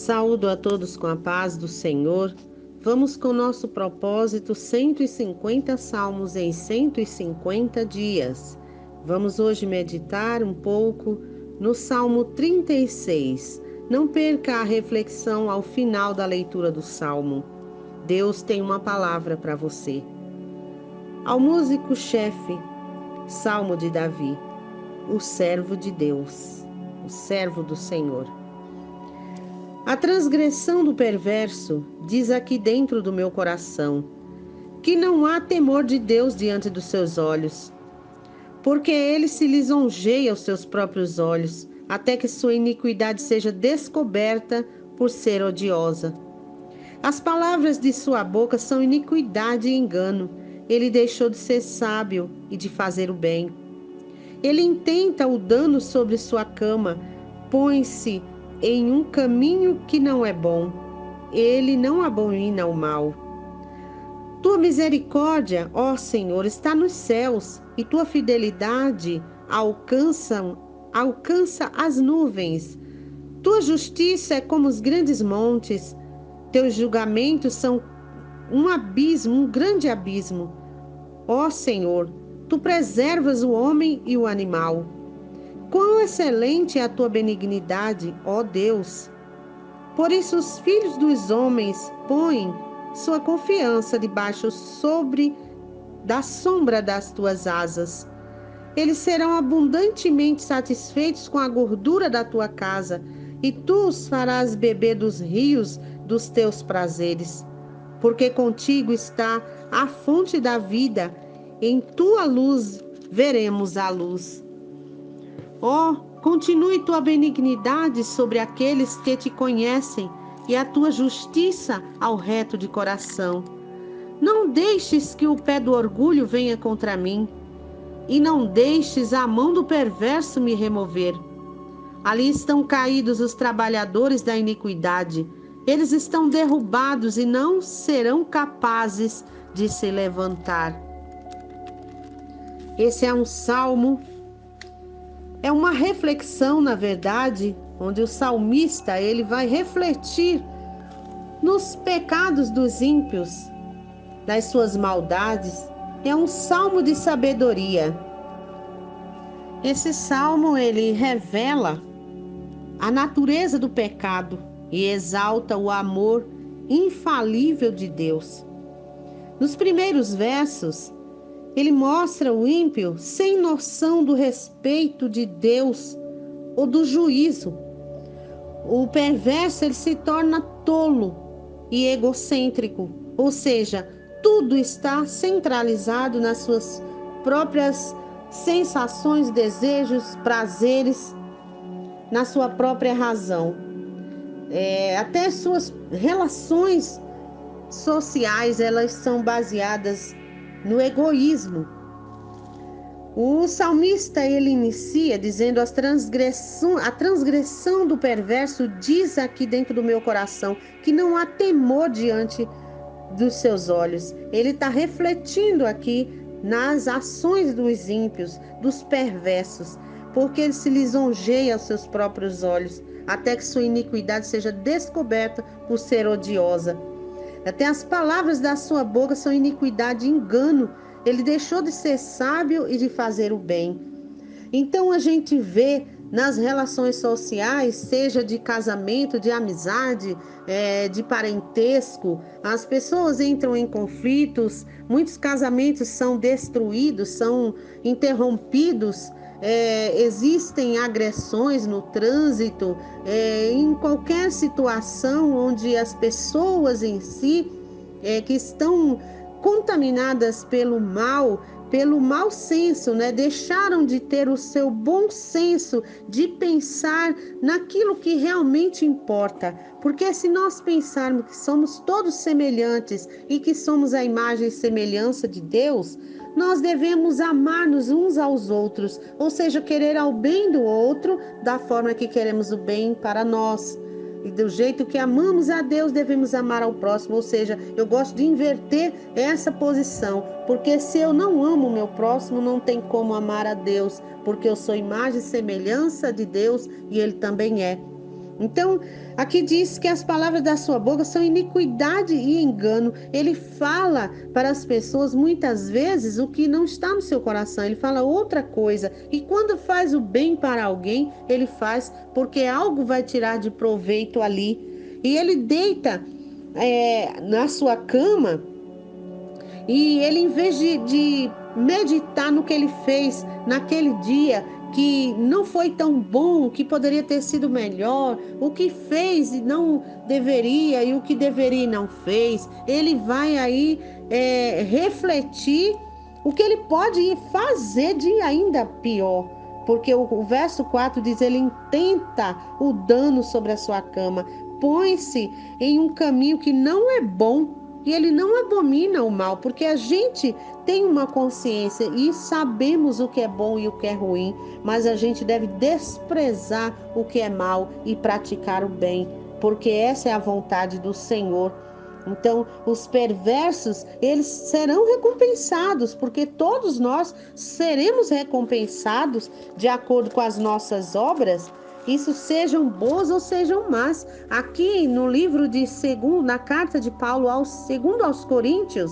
Saúdo a todos com a paz do Senhor. Vamos com nosso propósito 150 salmos em 150 dias. Vamos hoje meditar um pouco no Salmo 36. Não perca a reflexão ao final da leitura do Salmo. Deus tem uma palavra para você. Ao músico-chefe, Salmo de Davi, o servo de Deus, o servo do Senhor. A transgressão do perverso diz aqui dentro do meu coração que não há temor de Deus diante dos seus olhos, porque ele se lisonjeia aos seus próprios olhos, até que sua iniquidade seja descoberta por ser odiosa. As palavras de sua boca são iniquidade e engano. Ele deixou de ser sábio e de fazer o bem. Ele intenta o dano sobre sua cama, põe-se em um caminho que não é bom. Ele não abomina o mal. Tua misericórdia, ó Senhor, está nos céus, e tua fidelidade alcança as nuvens. Tua justiça é como os grandes montes. Teus julgamentos são um abismo, um grande abismo. Ó Senhor, tu preservas o homem e o animal. Quão excelente é a tua benignidade, ó Deus! Por isso os filhos dos homens põem sua confiança debaixo da sombra das tuas asas. Eles serão abundantemente satisfeitos com a gordura da tua casa, e tu os farás beber dos rios dos teus prazeres. Porque contigo está a fonte da vida, em tua luz veremos a luz. Ó, continue tua benignidade sobre aqueles que te conhecem e a tua justiça ao reto de coração. Não deixes que o pé do orgulho venha contra mim, e não deixes a mão do perverso me remover. Ali estão caídos os trabalhadores da iniquidade. Eles estão derrubados e não serão capazes de se levantar. Esse é um salmo. É uma reflexão, na verdade, onde o salmista ele vai refletir nos pecados dos ímpios, das suas maldades. É um salmo de sabedoria. Esse salmo ele revela a natureza do pecado e exalta o amor infalível de Deus. Nos primeiros versos, ele mostra o ímpio sem noção do respeito de Deus ou do juízo. O perverso ele se torna tolo e egocêntrico, ou seja, tudo está centralizado nas suas próprias sensações, desejos, prazeres, na sua própria razão. Até suas relações sociais elas são baseadas no egoísmo. O salmista ele inicia dizendo a transgressão do perverso diz aqui dentro do meu coração que não há temor diante dos seus olhos. Ele está refletindo aqui nas ações dos ímpios, dos perversos, porque ele se lisonjeia aos seus próprios olhos, até que sua iniquidade seja descoberta por ser odiosa. Até as palavras da sua boca são iniquidade e engano. Ele deixou de ser sábio e de fazer o bem. Então a gente vê nas relações sociais, seja de casamento, de amizade, de parentesco, as pessoas entram em conflitos, muitos casamentos são destruídos, são interrompidos, existem agressões no trânsito, em qualquer situação onde as pessoas em si que estão contaminadas pelo mau senso, né? Deixaram de ter o seu bom senso de pensar naquilo que realmente importa. Porque se nós pensarmos que somos todos semelhantes e que somos a imagem e semelhança de Deus, nós devemos amar-nos uns aos outros, ou seja, querer ao bem do outro da forma que queremos o bem para nós. E do jeito que amamos a Deus, devemos amar ao próximo. Ou seja, eu gosto de inverter essa posição. Porque se eu não amo o meu próximo, não tem como amar a Deus. Porque eu sou imagem e semelhança de Deus e Ele também é. Então, aqui diz que as palavras da sua boca são iniquidade e engano. Ele fala para as pessoas muitas vezes o que não está no seu coração. Ele fala outra coisa. E quando faz o bem para alguém, ele faz porque algo vai tirar de proveito ali. E ele deita na sua cama e ele, em vez de meditar no que ele fez naquele dia, que não foi tão bom, que poderia ter sido melhor, o que fez e não deveria, e o que deveria e não fez, ele vai aí refletir o que ele pode fazer de ainda pior. Porque o verso 4 diz: ele intenta o dano sobre a sua cama, põe-se em um caminho que não é bom. E ele não abomina o mal, porque a gente tem uma consciência e sabemos o que é bom e o que é ruim, mas a gente deve desprezar o que é mal e praticar o bem, porque essa é a vontade do Senhor. Então, os perversos, eles serão recompensados, porque todos nós seremos recompensados de acordo com as nossas obras, isso sejam boas ou sejam más. Aqui no livro de na carta de Paulo segundo aos Coríntios,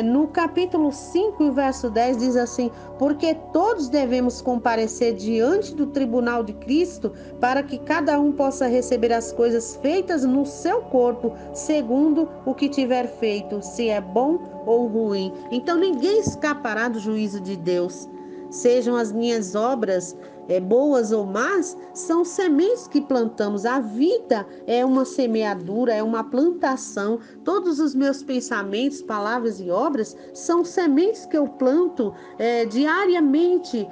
no capítulo 5, verso 10, diz assim: porque todos devemos comparecer diante do tribunal de Cristo, para que cada um possa receber as coisas feitas no seu corpo, segundo o que tiver feito, se é bom ou ruim. Então ninguém escapará do juízo de Deus. Sejam as minhas obras boas ou más, são sementes que plantamos. A vida é uma semeadura, é uma plantação. Todos os meus pensamentos, palavras e obras são sementes que eu planto diariamente.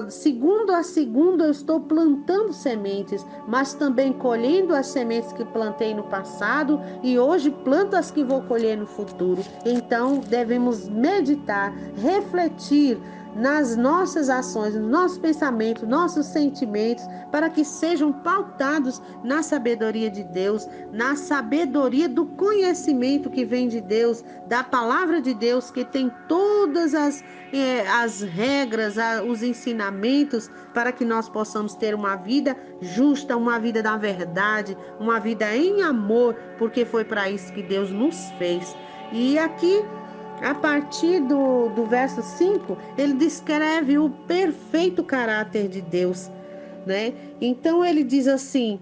Segundo a segundo eu estou plantando sementes, mas também colhendo as sementes que plantei no passado e hoje planto as que vou colher no futuro. Então devemos meditar, refletir nas nossas ações, nos nossos pensamentos, nossos sentimentos, para que sejam pautados na sabedoria de Deus, na sabedoria do conhecimento que vem de Deus, da palavra de Deus, que tem todas as regras, os ensinamentos, para que nós possamos ter uma vida justa, uma vida da verdade, uma vida em amor, porque foi para isso que Deus nos fez. E aqui, a partir do verso 5, ele descreve o perfeito caráter de Deus, né? Então ele diz assim: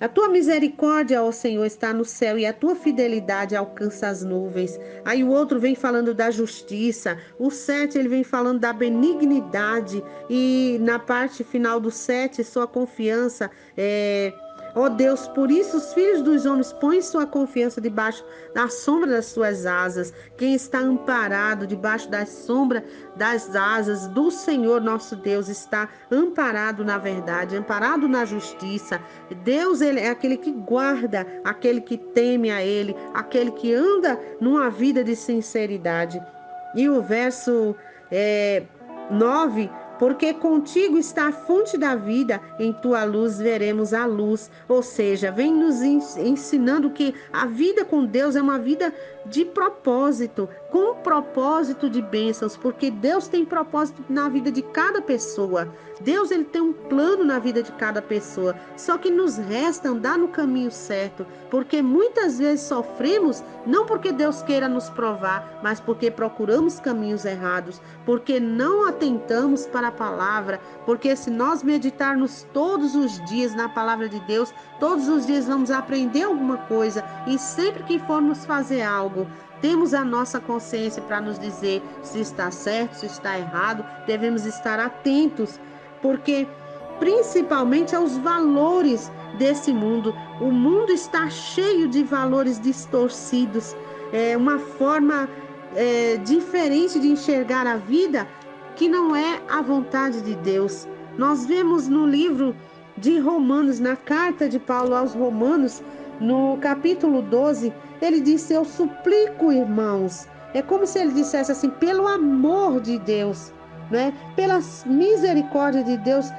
a tua misericórdia, ó Senhor, está no céu e a tua fidelidade alcança as nuvens. Aí o outro vem falando da justiça. O 7 ele vem falando da benignidade. E na parte final do 7, sua confiança Ó Deus, por isso os filhos dos homens põem sua confiança debaixo da sombra das suas asas. Quem está amparado debaixo da sombra das asas do Senhor nosso Deus está amparado na verdade, amparado na justiça. Deus, ele é aquele que guarda, aquele que teme a Ele, aquele que anda numa vida de sinceridade. E o verso 9: porque contigo está a fonte da vida, em tua luz veremos a luz. Ou seja, vem nos ensinando que a vida com Deus é uma vida de propósito, com propósito de bênçãos, porque Deus tem propósito na vida de cada pessoa. Deus, ele tem um plano na vida de cada pessoa, só que nos resta andar no caminho certo, porque muitas vezes sofremos, não porque Deus queira nos provar, mas porque procuramos caminhos errados, porque não atentamos para a palavra, porque se nós meditarmos todos os dias na palavra de Deus, todos os dias vamos aprender alguma coisa, e sempre que formos fazer algo, temos a nossa consciência para nos dizer se está certo, se está errado. Devemos estar atentos, porque principalmente aos valores desse mundo. O mundo está cheio de valores distorcidos, uma forma diferente de enxergar a vida, que não é a vontade de Deus. Nós vemos no livro de Romanos, na carta de Paulo aos Romanos, no capítulo 12, ele disse: eu suplico, irmãos. É como se ele dissesse assim: pelo amor de Deus, né? Pela misericórdia de Deus,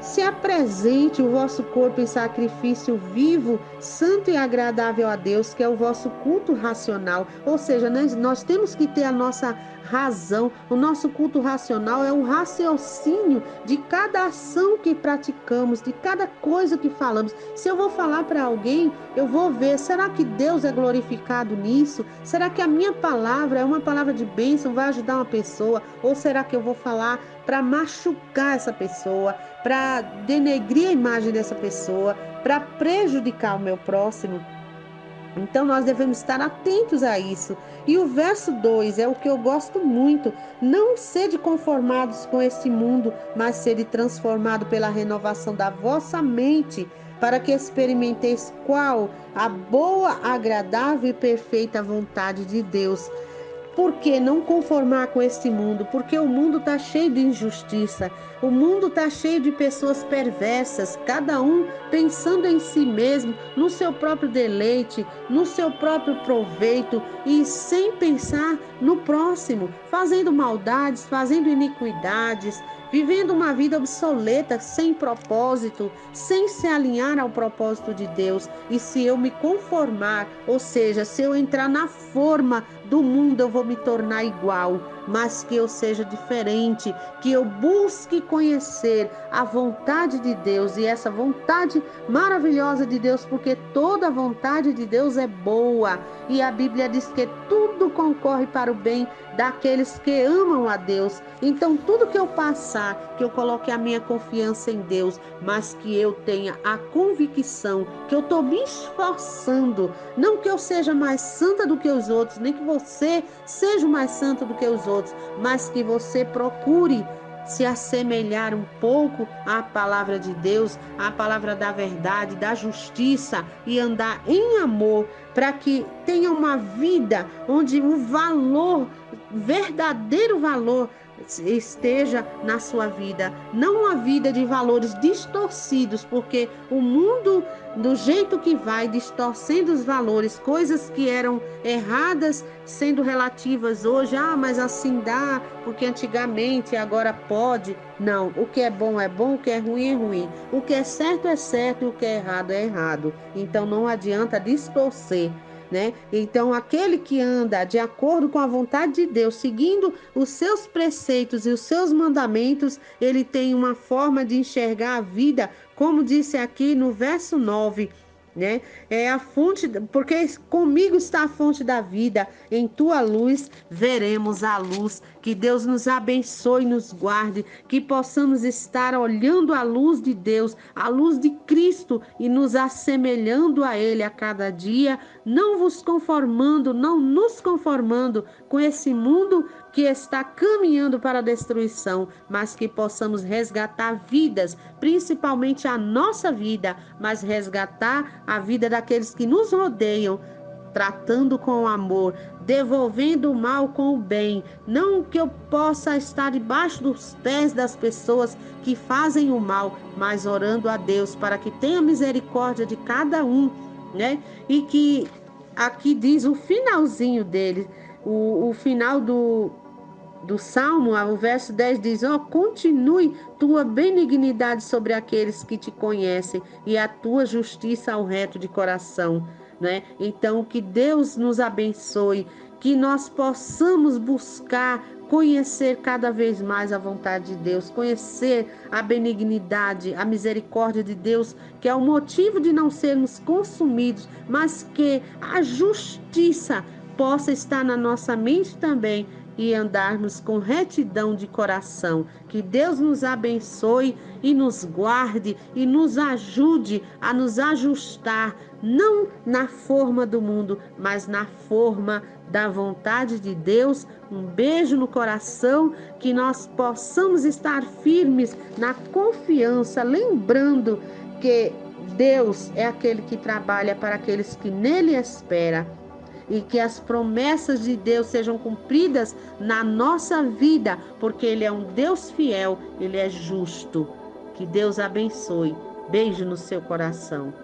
Se apresente o vosso corpo em sacrifício vivo, santo e agradável a Deus, que é o vosso culto racional. Ou seja, nós temos que ter a nossa razão. O nosso culto racional é o raciocínio de cada ação que praticamos, de cada coisa que falamos. Se eu vou falar para alguém, eu vou ver, será que Deus é glorificado nisso? Será que a minha palavra é uma palavra de bênção, vai ajudar uma pessoa? Ou será que eu vou falar para machucar essa pessoa, para denegrir a imagem dessa pessoa, para prejudicar o meu próximo? Então nós devemos estar atentos a isso. E o verso 2 é o que eu gosto muito. Não sede conformados com este mundo, mas sede transformado pela renovação da vossa mente, para que experimenteis qual a boa, agradável e perfeita vontade de Deus. Por que não conformar com este mundo? Porque o mundo está cheio de injustiça, o mundo está cheio de pessoas perversas, cada um pensando em si mesmo, no seu próprio deleite, no seu próprio proveito e sem pensar no próximo, fazendo maldades, fazendo iniquidades, vivendo uma vida obsoleta, sem propósito, sem se alinhar ao propósito de Deus. E se eu me conformar, ou seja, se eu entrar na forma do mundo, eu vou me tornar igual, mas que eu seja diferente, que eu busque conhecer a vontade de Deus, e essa vontade maravilhosa de Deus, porque toda a vontade de Deus é boa, e a Bíblia diz que tudo concorre para o bem daqueles que amam a Deus. Então tudo que eu passar, que eu coloque a minha confiança em Deus, mas que eu tenha a convicção que eu estou me esforçando, não que eu seja mais santa do que os outros, nem que você seja mais santo do que os outros, mas que você procure se assemelhar um pouco à palavra de Deus, à palavra da verdade, da justiça, e andar em amor, para que tenha uma vida onde o valor, verdadeiro valor, esteja na sua vida, não uma vida de valores distorcidos, porque o mundo, do jeito que vai, distorcendo os valores, coisas que eram erradas sendo relativas hoje, mas assim dá, porque antigamente, agora pode. Não, o que é bom, o que é ruim, o que é certo e o que é errado. Então não adianta distorcer, né? Então aquele que anda de acordo com a vontade de Deus, seguindo os seus preceitos e os seus mandamentos, ele tem uma forma de enxergar a vida, como disse aqui no verso 9, né? É a fonte, porque comigo está a fonte da vida, em tua luz veremos a luz. Que Deus nos abençoe e nos guarde, que possamos estar olhando a luz de Deus, a luz de Cristo, e nos assemelhando a Ele a cada dia, não nos conformando com esse mundo que está caminhando para a destruição, mas que possamos resgatar vidas, principalmente a nossa vida, mas resgatar a vida daqueles que nos rodeiam, tratando com amor, devolvendo o mal com o bem. Não que eu possa estar debaixo dos pés das pessoas que fazem o mal, mas orando a Deus para que tenha misericórdia de cada um, né? E que aqui diz o finalzinho dele, o final do Salmo, o verso 10 diz: continue tua benignidade sobre aqueles que te conhecem e a tua justiça ao reto de coração, né? Então, que Deus nos abençoe, que nós possamos buscar conhecer cada vez mais a vontade de Deus, conhecer a benignidade, a misericórdia de Deus, que é o motivo de não sermos consumidos, mas que a justiça possa estar na nossa mente também, e andarmos com retidão de coração. Que Deus nos abençoe e nos guarde e nos ajude a nos ajustar, não na forma do mundo, mas na forma da vontade de Deus. Um beijo no coração, que nós possamos estar firmes na confiança, lembrando que Deus é aquele que trabalha para aqueles que nele esperam, e que as promessas de Deus sejam cumpridas na nossa vida, porque Ele é um Deus fiel, Ele é justo. Que Deus abençoe. Beijo no seu coração.